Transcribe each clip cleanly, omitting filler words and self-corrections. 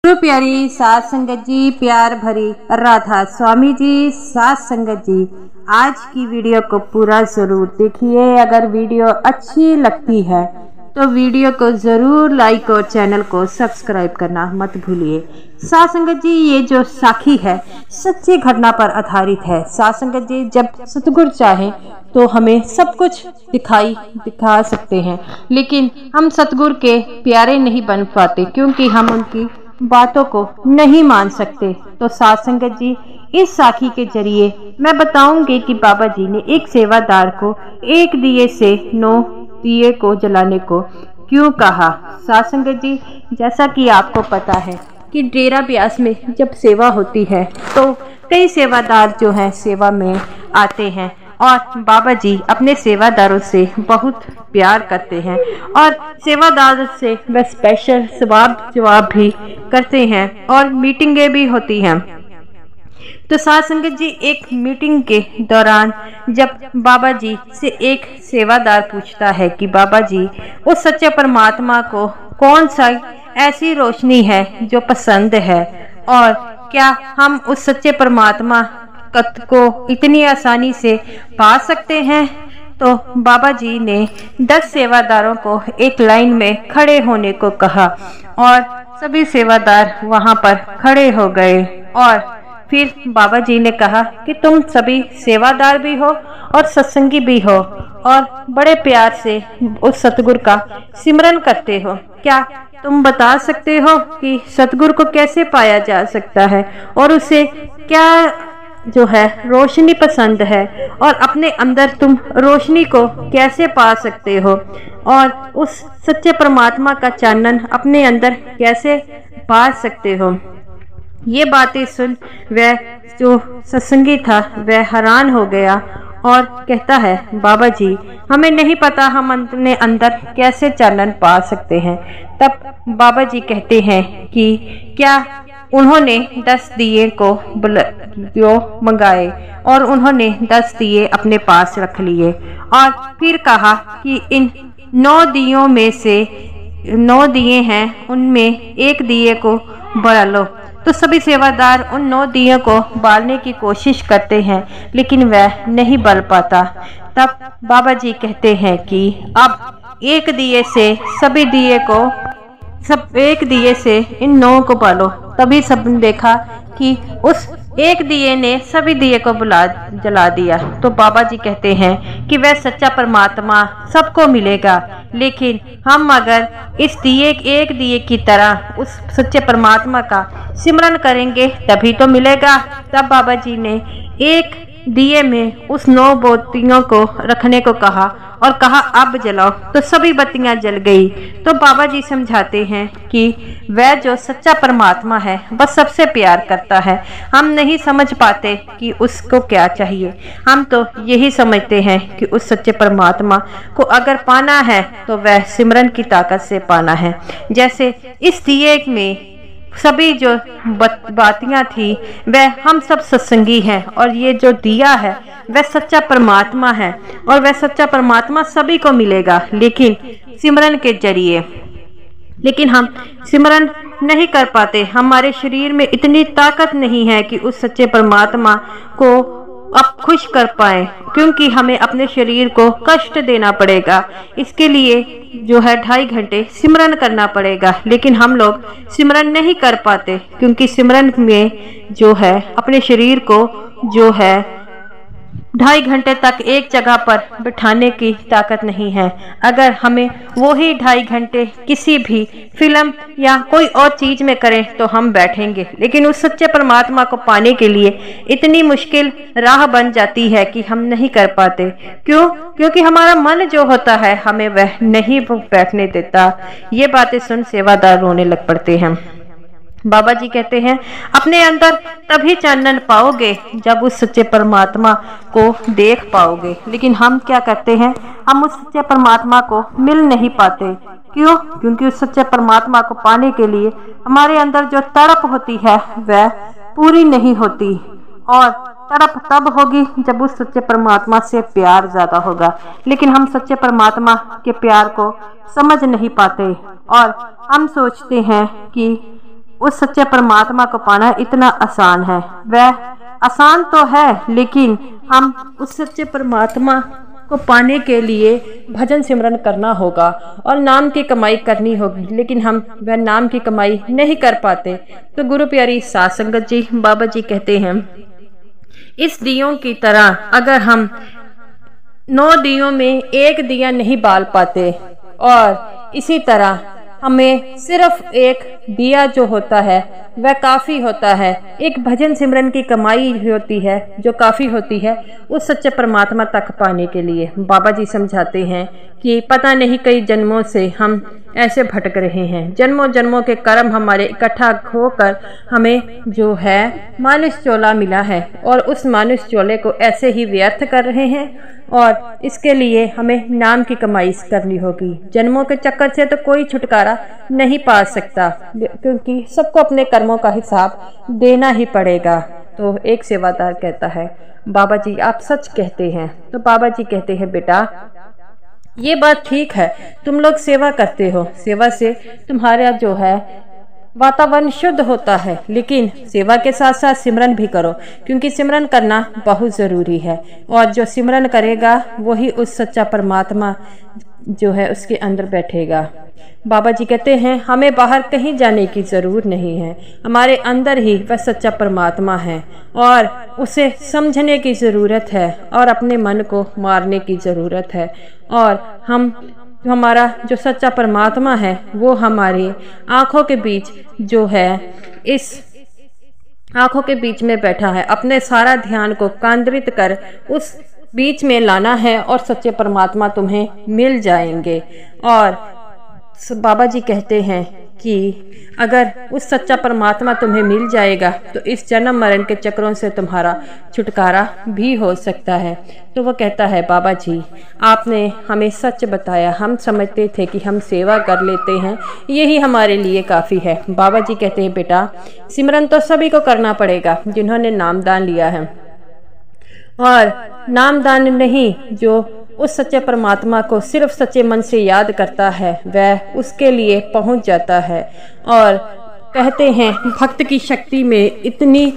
तो प्यारी सात संगत जी, प्यार भरी राधा स्वामी जी, सात संगत जी, आज की वीडियो को पूरा जरूर देखिए। अगर वीडियो अच्छी लगती है तो वीडियो को जरूर लाइक और चैनल को सब्सक्राइब करना मत भूलिए। सात संगत जी, ये जो साखी है सच्ची घटना पर आधारित है। सात संगत जी, जब सतगुरु चाहे तो हमें सब कुछ दिखा सकते हैं, लेकिन हम सतगुरु के प्यारे नहीं बन पाते क्योंकि हम उनकी बातों को नहीं मान सकते। तो सात संगत जी, इस साखी के जरिए मैं बताऊंगी कि बाबा जी ने एक सेवादार को एक दिए से 9 दिए को जलाने को क्यों कहा। सात संगत जी, जैसा कि आपको पता है कि डेरा ब्यास में जब सेवा होती है तो कई सेवादार जो है सेवा में आते हैं और बाबा जी अपने सेवादारों से बहुत प्यार करते हैं और सेवादार से वह स्पेशल सवाल जवाब भी करते हैं और मीटिंगें भी होती हैं। तो सात संगत जी, एक मीटिंग के दौरान जब बाबा जी से एक सेवादार पूछता है कि बाबा जी, उस सच्चे परमात्मा को कौन सा ऐसी रोशनी है जो पसंद है और क्या हम उस सच्चे परमात्मा को इतनी आसानी से पा सकते हैं। तो बाबा जी ने 10 सेवादारों को एक लाइन में खड़े होने को कहा और सभी सेवादार वहां पर खड़े हो गए और फिर बाबा जी ने कहा कि तुम सभी सेवादार भी हो और सत्संगी भी हो और बड़े प्यार से उस सतगुरु का सिमरन करते हो। क्या तुम बता सकते हो कि सतगुरु को कैसे पाया जा सकता है और उसे क्या जो है रोशनी पसंद है और अपने अंदर तुम रोशनी को कैसे पा सकते हो और उस सच्चे परमात्मा का चानन अपने अंदर कैसे पा सकते हो। ये बातें सुन वह जो सत्संगी था वह हैरान हो गया और कहता है, बाबा जी, हमें नहीं पता हम अपने अंदर कैसे चानन पा सकते हैं। तब बाबा जी कहते हैं कि क्या उन्होंने 10 दिए को जो मंगाए और उन्होंने 10 दिए अपने पास रख लिए और फिर कहा कि इन 9 दियों में से 9 दिए हैं, उनमें एक दिए को बाल लो। तो सभी सेवादार उन 9 दियों को बालने की कोशिश करते हैं लेकिन वह नहीं बल पाता। तब बाबा जी कहते हैं कि अब एक दिए से सभी दिए को एक दिए से इन 9 को बालो। तभी सबने देखा कि उस एक दिए ने सभी दिए को जला दिया। तो बाबा जी कहते हैं कि वह सच्चा परमात्मा सबको मिलेगा, लेकिन हम अगर इस एक दिए की तरह उस सच्चे परमात्मा का सिमरन करेंगे तभी तो मिलेगा। तब बाबा जी ने एक दिए में उस 9 बत्तियों को रखने को कहा और कहा अब जलाओ। तो सभी बत्तियां जल गई। तो बाबा जी समझाते हैं कि वह जो सच्चा परमात्मा है बस सबसे प्यार करता है। हम नहीं समझ पाते कि उसको क्या चाहिए, हम तो यही समझते हैं कि उस सच्चे परमात्मा को अगर पाना है तो वह सिमरन की ताकत से पाना है। जैसे इस दिए में सभी जो बातियां थी वह हम सब सत्संगी हैं और ये जो दिया है वह सच्चा परमात्मा है और वह सच्चा परमात्मा सभी को मिलेगा लेकिन सिमरन के जरिए। लेकिन हम सिमरन नहीं कर पाते, हमारे शरीर में इतनी ताकत नहीं है कि उस सच्चे परमात्मा को अब खुश कर पाए, क्योंकि हमें अपने शरीर को कष्ट देना पड़ेगा। इसके लिए जो है 2.5 घंटे सिमरन करना पड़ेगा, लेकिन हम लोग सिमरन नहीं कर पाते क्योंकि सिमरन में जो है अपने शरीर को जो है 2.5 घंटे तक एक जगह पर बिठाने की ताकत नहीं है। अगर हमें वो ही 2.5 घंटे किसी भी फिल्म या कोई और चीज में करें तो हम बैठेंगे, लेकिन उस सच्चे परमात्मा को पाने के लिए इतनी मुश्किल राह बन जाती है कि हम नहीं कर पाते। क्यों? क्योंकि हमारा मन जो होता है हमें वह नहीं बैठने देता। ये बातें सुन सेवादार रोने लग पड़ते हैं। बाबा जी कहते हैं अपने अंदर तभी चानन पाओगे जब उस सच्चे परमात्मा को देख पाओगे। लेकिन हम क्या करते हैं, हम उस सच्चे परमात्मा को मिल नहीं पाते। क्यों? क्योंकि उस सच्चे परमात्मा को पाने के लिए हमारे अंदर जो तड़प होती है वह पूरी नहीं होती और तड़प तब होगी जब उस सच्चे परमात्मा से प्यार ज्यादा होगा। लेकिन हम सच्चे परमात्मा के प्यार को समझ नहीं पाते और हम सोचते हैं कि उस सच्चे परमात्मा को पाना इतना आसान है। वह आसान तो है, लेकिन हम उस सच्चे परमात्मा को पाने के लिए भजन सिमरन करना होगा और नाम की कमाई करनी होगी, लेकिन हम वह नाम की कमाई नहीं कर पाते। तो गुरु प्यारी साध संगत जी, बाबा जी कहते हैं, इस दियों की तरह अगर हम 9 दियों में एक दिया नहीं बाल पाते, और इसी तरह हमें सिर्फ एक दिया जो होता है वह काफ़ी होता है। एक भजन सिमरन की कमाई होती है जो काफ़ी होती है उस सच्चे परमात्मा तक पाने के लिए। बाबा जी समझाते हैं कि पता नहीं कई जन्मों से हम ऐसे भटक रहे हैं, जन्मों जन्मों के कर्म हमारे इकट्ठा होकर हमें जो है मानुष चोला मिला है, और उस मानुष चोले को ऐसे ही व्यर्थ कर रहे हैं, और इसके लिए हमें नाम की कमाई करनी होगी। जन्मों के चक्कर से तो कोई छुटकारा नहीं पा सकता, क्योंकि सबको अपने कर्मों का हिसाब देना ही पड़ेगा। तो एक सेवादार कहता है, बाबा जी आप सच कहते हैं। तो बाबा जी कहते हैं, बेटा ये बात ठीक है, तुम लोग सेवा करते हो, सेवा से तुम्हारा जो है वातावरण शुद्ध होता है, लेकिन सेवा के साथ साथ सिमरन भी करो, क्योंकि सिमरन करना बहुत ज़रूरी है। और जो सिमरन करेगा वही उस सच्चा परमात्मा जो है उसके अंदर बैठेगा। बाबा जी कहते हैं, हमें बाहर कहीं जाने की ज़रूरत नहीं है, हमारे अंदर ही वह सच्चा परमात्मा है, और उसे समझने की ज़रूरत है और अपने मन को मारने की ज़रूरत है। और हमारा जो सच्चा परमात्मा है वो हमारी आँखों के बीच जो है, इस आँखों के बीच में बैठा है। अपने सारा ध्यान को केंद्रित कर उस बीच में लाना है और सच्चे परमात्मा तुम्हें मिल जाएंगे। और बाबा जी कहते हैं कि अगर उस सच्चा परमात्मा तुम्हें मिल जाएगा तो इस जन्म मरण के चक्रों से तुम्हारा छुटकारा भी हो सकता है। तो वो कहता है, बाबा जी आपने हमें सच बताया, हम समझते थे कि हम सेवा कर लेते हैं, यही हमारे लिए काफ़ी है। बाबा जी कहते हैं, बेटा सिमरन तो सभी को करना पड़ेगा जिन्होंने नामदान लिया है, और नामदान नहीं, जो उस सच्चे परमात्मा को सिर्फ सच्चे मन से याद करता है वह उसके लिए पहुंच जाता है। और कहते हैं भक्त की शक्ति में इतनी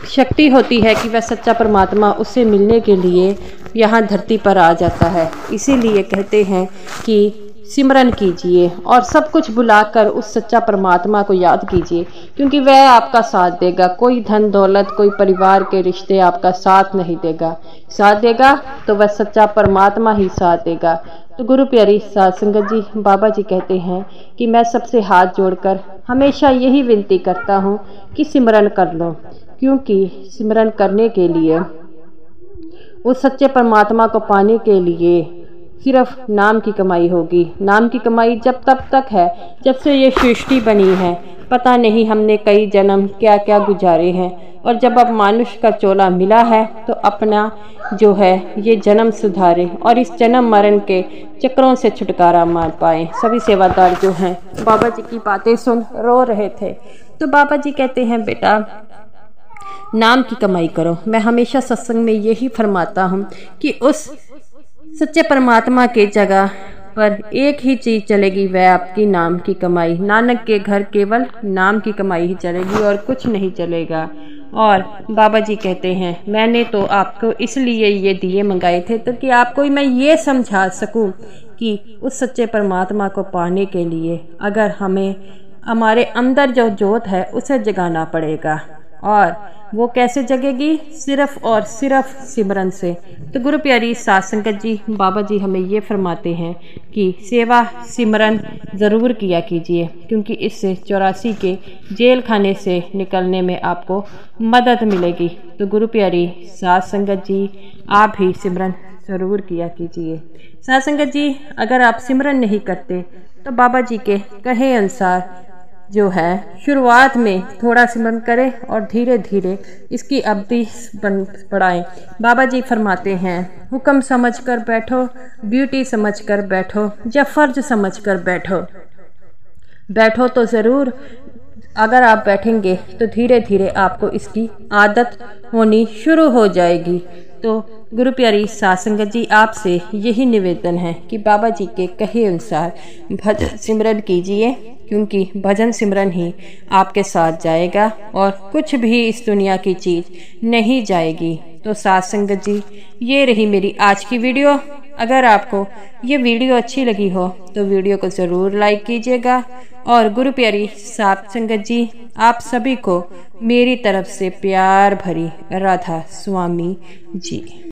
शक्ति होती है कि वह सच्चा परमात्मा उससे मिलने के लिए यहाँ धरती पर आ जाता है। इसीलिए कहते हैं कि सिमरन कीजिए और सब कुछ भुलाकर उस सच्चा परमात्मा को याद कीजिए, क्योंकि वह आपका साथ देगा। कोई धन दौलत, कोई परिवार के रिश्ते आपका साथ नहीं देगा, साथ देगा तो वह सच्चा परमात्मा ही साथ देगा। तो गुरु प्यारी साध संगत जी, बाबा जी कहते हैं कि मैं सबसे हाथ जोड़कर हमेशा यही विनती करता हूँ कि सिमरन कर लो, क्योंकि सिमरन करने के लिए, उस सच्चे परमात्मा को पाने के लिए सिर्फ नाम की कमाई होगी। नाम की कमाई जब तब तक है जब से ये सृष्टि बनी है। पता नहीं हमने कई जन्म क्या क्या गुजारे हैं, और जब अब मानुष का चोला मिला है तो अपना जो है ये जन्म सुधारे और इस जन्म मरण के चक्रों से छुटकारा मार पाए। सभी सेवादार जो हैं बाबा जी की बातें सुन रो रहे थे। तो बाबा जी कहते हैं, बेटा नाम की कमाई करो। मैं हमेशा सत्संग में यही फरमाता हूँ कि उस सच्चे परमात्मा के जगह पर एक ही चीज़ चलेगी, वह आपकी नाम की कमाई। नानक के घर केवल नाम की कमाई ही चलेगी और कुछ नहीं चलेगा। और बाबा जी कहते हैं, मैंने तो आपको इसलिए ये दिए मंगाए थे ताकि आपको मैं ये समझा सकूं कि उस सच्चे परमात्मा को पाने के लिए अगर हमें हमारे अंदर जो जोत है उसे जगाना पड़ेगा। और वो कैसे जगेगी? सिर्फ और सिर्फ सिमरन से। तो गुरु प्यारी साध संगत जी, बाबा जी हमें ये फरमाते हैं कि सेवा सिमरन ज़रूर किया कीजिए, क्योंकि इससे 84 के जेल खाने से निकलने में आपको मदद मिलेगी। तो गुरु प्यारी साध संगत जी, आप भी सिमरन ज़रूर किया कीजिए। साध संगत जी, अगर आप सिमरन नहीं करते तो बाबा जी के कहे अनुसार जो है शुरुआत में थोड़ा सिमरन करें और धीरे धीरे इसकी अवधि बढ़ाएं। बाबा जी फरमाते हैं, हुक्म समझकर बैठो, ड्यूटी समझकर बैठो, या फर्ज समझकर बैठो। बैठो तो ज़रूर, अगर आप बैठेंगे तो धीरे धीरे आपको इसकी आदत होनी शुरू हो जाएगी। तो गुरु प्यारी साध संगत जी, आपसे यही निवेदन है कि बाबा जी के कहे अनुसार भजन सिमरन कीजिए, क्योंकि भजन सिमरन ही आपके साथ जाएगा और कुछ भी इस दुनिया की चीज़ नहीं जाएगी। तो साथ संगत जी, ये रही मेरी आज की वीडियो। अगर आपको ये वीडियो अच्छी लगी हो तो वीडियो को ज़रूर लाइक कीजिएगा। और गुरु प्यारी साथ संगत जी, आप सभी को मेरी तरफ से प्यार भरी राधा स्वामी जी।